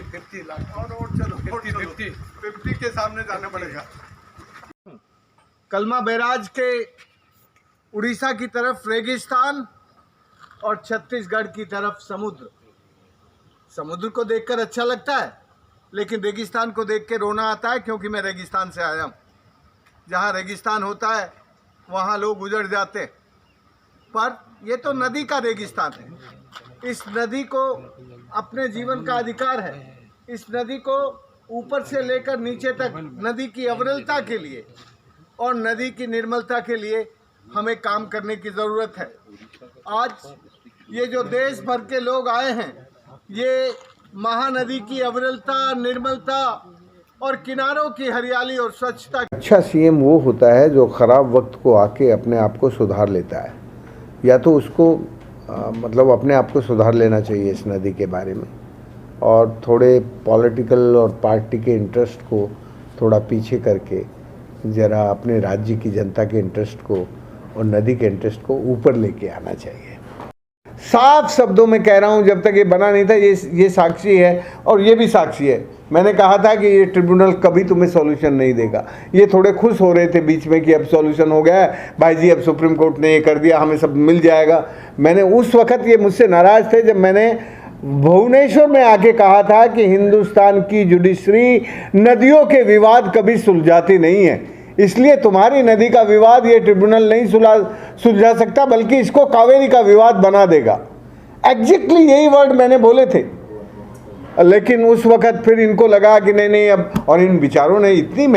50 लाख और चलो 50 के सामने जाना पड़ेगा। कलमा बैराज के उड़ीसा की तरफ रेगिस्तान और छत्तीसगढ़ की तरफ समुद्र। समुद्र को देखकर अच्छा लगता है, लेकिन रेगिस्तान को देख के रोना आता है, क्योंकि मैं रेगिस्तान से आया हूँ। जहाँ रेगिस्तान होता है वहाँ लोग उजड़ जाते हैं, पर ये तो नदी का रेगिस्तान है। इस नदी को अपने जीवन का अधिकार है। इस नदी को ऊपर से लेकर नीचे तक नदी की अविरलता के लिए और नदी की निर्मलता के लिए हमें काम करने की ज़रूरत है। आज ये जो देश भर के लोग आए हैं, ये महानदी की अविरलता, निर्मलता और किनारों की हरियाली और स्वच्छता। अच्छा सीएम वो होता है जो ख़राब वक्त को आके अपने आप को सुधार लेता है, या तो उसको मतलब अपने आप को सुधार लेना चाहिए इस नदी के बारे में, और थोड़े पॉलिटिकल और पार्टी के इंटरेस्ट को थोड़ा पीछे करके ज़रा अपने राज्य की जनता के इंटरेस्ट को और नदी के इंटरेस्ट को ऊपर लेके आना चाहिए। साफ शब्दों में कह रहा हूँ, जब तक ये बना नहीं था, ये साक्षी है और ये भी साक्षी है। मैंने कहा था कि ये ट्रिब्यूनल कभी तुम्हें सॉल्यूशन नहीं देगा। ये थोड़े खुश हो रहे थे बीच में कि अब सॉल्यूशन हो गया है भाई जी, अब सुप्रीम कोर्ट ने ये कर दिया, हमें सब मिल जाएगा। मैंने उस वक्त, ये मुझसे नाराज़ थे जब मैंने भुवनेश्वर में आके कहा था कि हिंदुस्तान की जुडिशरी नदियों के विवाद कभी सुलझाती नहीं है, इसलिए तुम्हारी नदी का विवाद ये ट्रिब्यूनल नहीं सुलझा सकता, बल्कि इसको कावेरी का विवाद बना देगा। एग्जैक्टली यही वर्ड मैंने बोले थे। लेकिन उस वक्त फिर इनको लगा कि नहीं अब, और इन बेचारों ने इतनी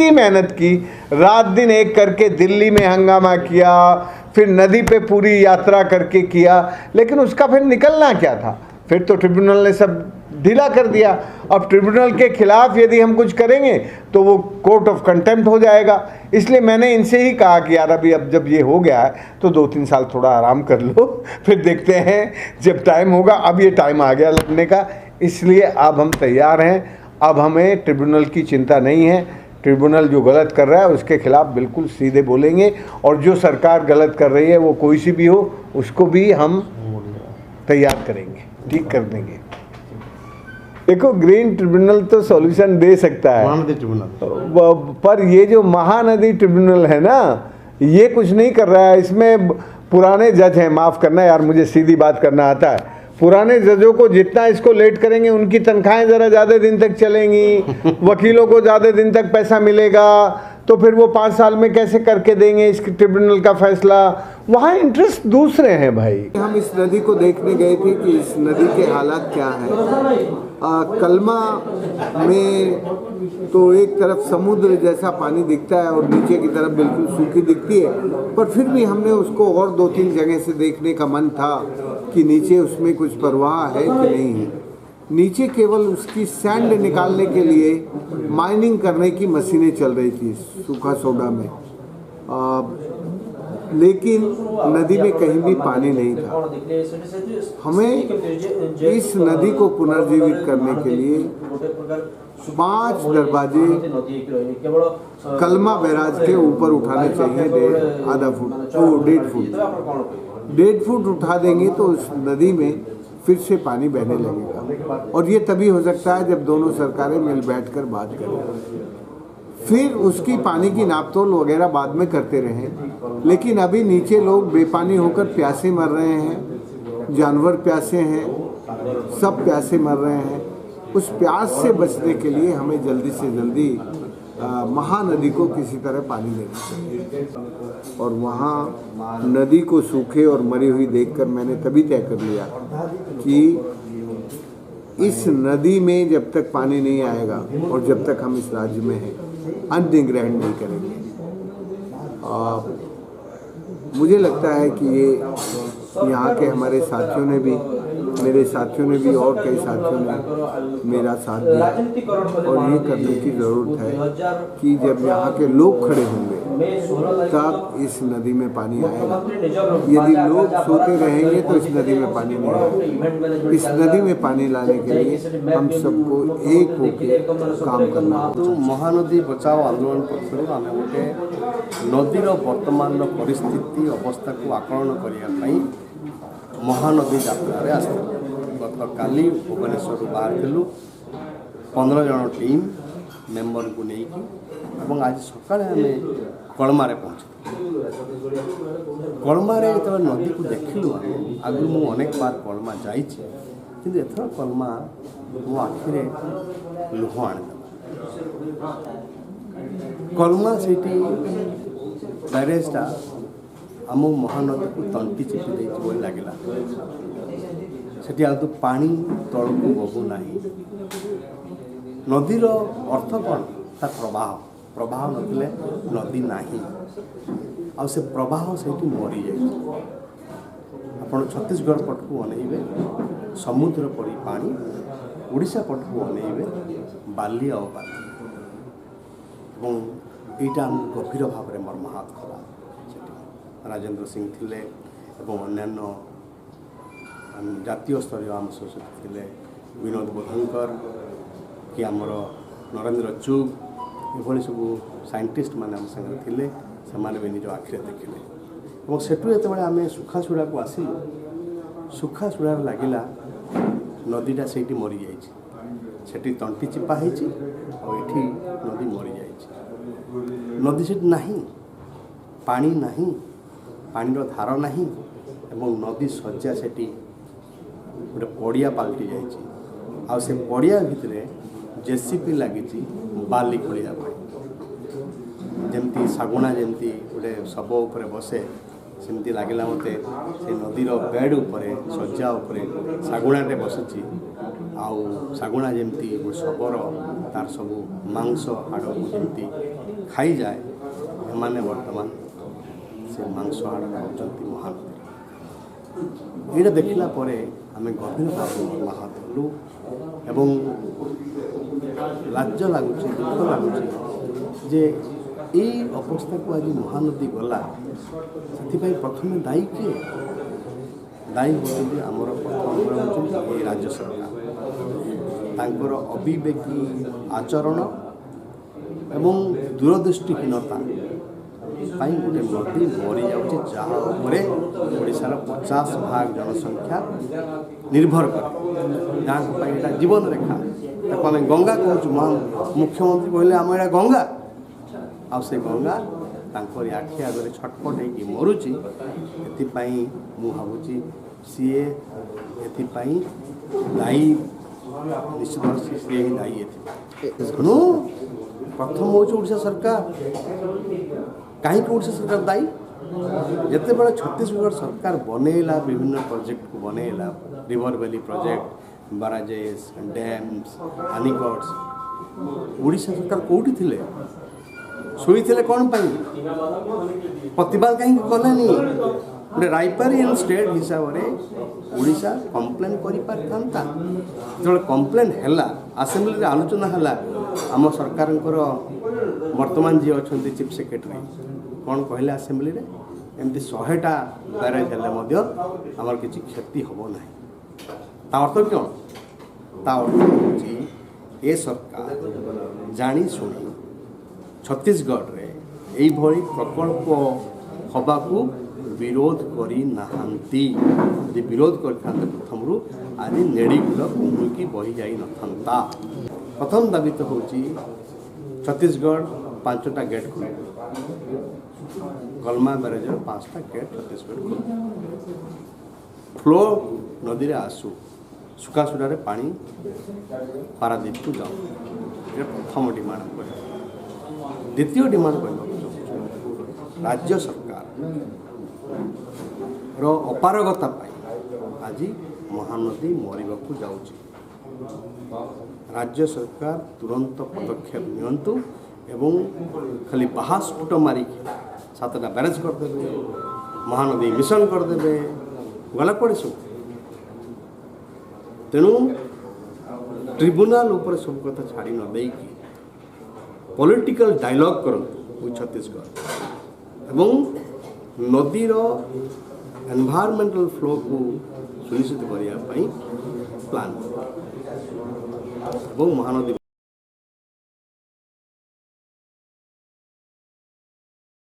मेहनत की, रात दिन एक करके दिल्ली में हंगामा किया, फिर नदी पे पूरी यात्रा करके किया, लेकिन उसका फिर निकलना क्या था? फिर तो ट्रिब्यूनल ने सब ढीला कर दिया। अब ट्रिब्यूनल के खिलाफ यदि हम कुछ करेंगे तो वो कोर्ट ऑफ कंटेम्प्ट हो जाएगा। इसलिए मैंने इनसे ही कहा कि यार अभी अब जब ये हो गया है तो 2-3 साल थोड़ा आराम कर लो, फिर देखते हैं जब टाइम होगा। अब ये टाइम आ गया लगने का, इसलिए अब हम तैयार हैं। अब हमें ट्रिब्यूनल की चिंता नहीं है। ट्रिब्यूनल जो गलत कर रहा है उसके खिलाफ बिल्कुल सीधे बोलेंगे, और जो सरकार गलत कर रही है वो कोई सी भी हो, उसको भी हम तैयार करेंगे, ठीक कर देंगे। देखो, ग्रीन ट्रिब्यूनल तो सॉल्यूशन दे सकता है, महानदी ट्रिब्यूनल, पर ये जो महानदी ट्रिब्यूनल है ना, ये कुछ नहीं कर रहा है। इसमें पुराने जज हैं, माफ़ करना यार, मुझे सीधी बात करना आता है। पुराने जजों को जितना इसको लेट करेंगे उनकी तनख्वाहें ज़रा ज़्यादा दिन तक चलेंगी, वकीलों को ज़्यादा दिन तक पैसा मिलेगा, तो फिर वो 5 साल में कैसे करके देंगे इस ट्रिब्यूनल का फैसला? वहाँ इंटरेस्ट दूसरे हैं भाई। हम इस नदी को देखने गए थे कि इस नदी के हालात क्या हैं। कलमा में तो एक तरफ समुद्र जैसा पानी दिखता है और नीचे की तरफ बिल्कुल सूखी दिखती है, पर फिर भी हमने उसको और 2-3 जगह से देखने का मन था कि नीचे उसमें कुछ प्रवाह है कि नहीं है। नीचे केवल उसकी सैंड निकालने के लिए माइनिंग करने की मशीनें चल रही थी सूखा सोडा में, लेकिन नदी में कहीं भी पानी नहीं था। हमें इस नदी को पुनर्जीवित करने के लिए 5 दरवाजे कलमा बैराज के ऊपर उठाने चाहिए, 1.5 फुट उठा देंगे तो उस नदी में फिर से पानी बहने लगेगा। और ये तभी हो सकता है जब दोनों सरकारें मिल बैठकर बात करें। फिर उसकी पानी की नापतोल वगैरह बाद में करते रहें, लेकिन अभी नीचे लोग बेपानी होकर प्यासे मर रहे हैं, जानवर प्यासे हैं, सब प्यासे मर रहे हैं। उस प्यास से बचने के लिए हमें जल्दी से जल्दी महानदी को किसी तरह पानी देना चाहिए। और वहाँ नदी को सूखे और मरी हुई देखकर मैंने तभी तय कर लिया कि इस नदी में जब तक पानी नहीं आएगा और जब तक हम इस राज्य में हैं, अन्न ग्रहण नहीं करेंगे। मुझे लगता है कि ये यहाँ के हमारे साथियों ने भी, मेरे साथियों ने भी और कई साथियों ने मेरा साथ दिया, और ये करने की ज़रूरत है कि जब यहाँ के लोग खड़े होंगे तब इस नदी में पानी आएगा। यदि लोग सोते रहेंगे तो इस नदी में पानी नहीं आएगा। इस नदी में पानी लाने के लिए हम सबको एक होकर काम करना होगा। तो महानदी बचाओ आंदोलन पक्षर आम गोटे नदीर वर्तमान परिस्थिति अवस्था को आकलन करने महानदी यात्रा आसते गतकाली भुवनेश्वर बाहर 15 जन टीम मेंबर को लेकिन आज सकाଳେ आमे कलमारे पहुँच कलमारे जो नदी को देखलु आगु मु अनेक बार कलमा जाइए किंतु एथर कलमा मो आखिरे लुह आनीदेला कलमा से बैरेजटा आम महानदी को तंटी चिपी दे लगे सेठी आउ पानी तलू बहू ना नदीर अर्थ कौन तार प्रवाह प्रवाह नथिले नदी नाही आ से प्रवाह से मरी जाए आपण छत्तीसगढ़ पट को अनेबे समुद्र पड़ी पानी ओडिशा पट को अनेबे बाली आ बाली এবং এইটা আমি গভীর ভাবে মর্মাহত করা राजेंद्र सिंह थिले एवं अन्यान्य जातीय स्तरीय आम सचिव थिले विनोद बोधनकर कि आमर नरेंद्र चुग ये सब साइंटिस्ट माने आम संगे थिले से भी निज आखिरे देखिले और सेठू जो आम सुखासुड़ा को आसिलु सुखासुड़ा लगिला नदीटा से मरी जाइए तंटी चिपा हो नदी मरी जाइए नदी से नहीं पानी नहीं पानी धार नहीं एवं नदी शज्या से गोटे पड़िया पलटि जा से पड़िया भितर जेसीपी लगी बाली खोलिया जमती सागुणा जमती गोटे शव उपर बसे सेमती लगे मते से नदीर बेड उपर शज्या उपर सागुणाटे बसुची आउ सागुणा जमती गोटे शवर तार सब मांस हाड़ को जमती खाई जाए एमाने वर्तमान से मांस हाड़ खाऊँच महानदी ये देखला आम गभीर भाव मर्माहत हलु एवं लाज लगुच दुख लगुच जे ये अवस्था को आज महानदी गला से प्रथम दायी किए दायी होती आमर प्रथम ये राज्य सरकार तांकर अविवेकी आचरण एवं दूरदृष्टिहीनता गोटे नदी मरी जाऊँगी जहाँ ओडिशार 50% जनसंख्या निर्भर करे जहाँ जीवन रेखा ताको आम गंगा कहूँ मुख्यमंत्री कहले आम यहाँ गंगा आउ से गंगा तांकर आखि आगे छटपट होगी मरुची एथिपाई मु भावुची सीए एथिपाई दायी निश्चित भाव से सीए ही दायी तेणु प्रथम हूँ ओडिशा सरकार कहीं ओडिशा सरकार दायी जिते बड़ा छत्तीसगढ़ सरकार बनैला विभिन्न प्रोजेक्ट को बनैला river valley project barrages dams anicuts Odisha सरकार कौटी थिले शोई थे कौन प्रतिवाद कहीं कलेनी गोटे राइपारियन स्टेट हिसाब से ओडिशा कंप्लेन कर जो कंप्लेन है आसेम्बली आलोचना है आम सरकार वर्तमान जी अच्छा चीफ सेक्रेटरी कौन कहले आसेम्बली एमती 100टा बैरेज हेल्ले आमर किसी क्षति हम ना ता अर्थ क्यों ता अर्थ हूँ ये सरकार जानी शुणी छत्तीसगढ़ रे यही प्रकल्प हवा को विरोध करी नहांती यदि विरोध करते प्रथम आज नेड़ीकूल कौमुकी बही जाई नथा प्रथम दाबी तो हूँ छत्तीसगढ़ 5टा गेट खोल गलमा बैरेजर 5टा गेट छत्तीसगढ़ खोल फ्लो नदी रे आसू सुखासुड़ा पानी पारादीप को जाऊ ये प्रथम डिमांड कर द्वितीय डिमांड करने राज्य सरकार रो अपारगता आज महानदी मरवा को जाऊँगी राज्य सरकार तुरंत पदक्षेप नियंतु एवं खाली बाहास्फुट मारिक 7टा बैरेज करदे महानदी मिशन करदे गला पड़े सब तेणु ट्रिब्यूनाल उपर सब कथा छाड़ी न देकी पॉलिटिकल डायलॉग करूँ छत्तीसगढ़ एवं नदीर एनवायरमेंटल फ्लो को सुनिश्चित करने प्लान और महानदी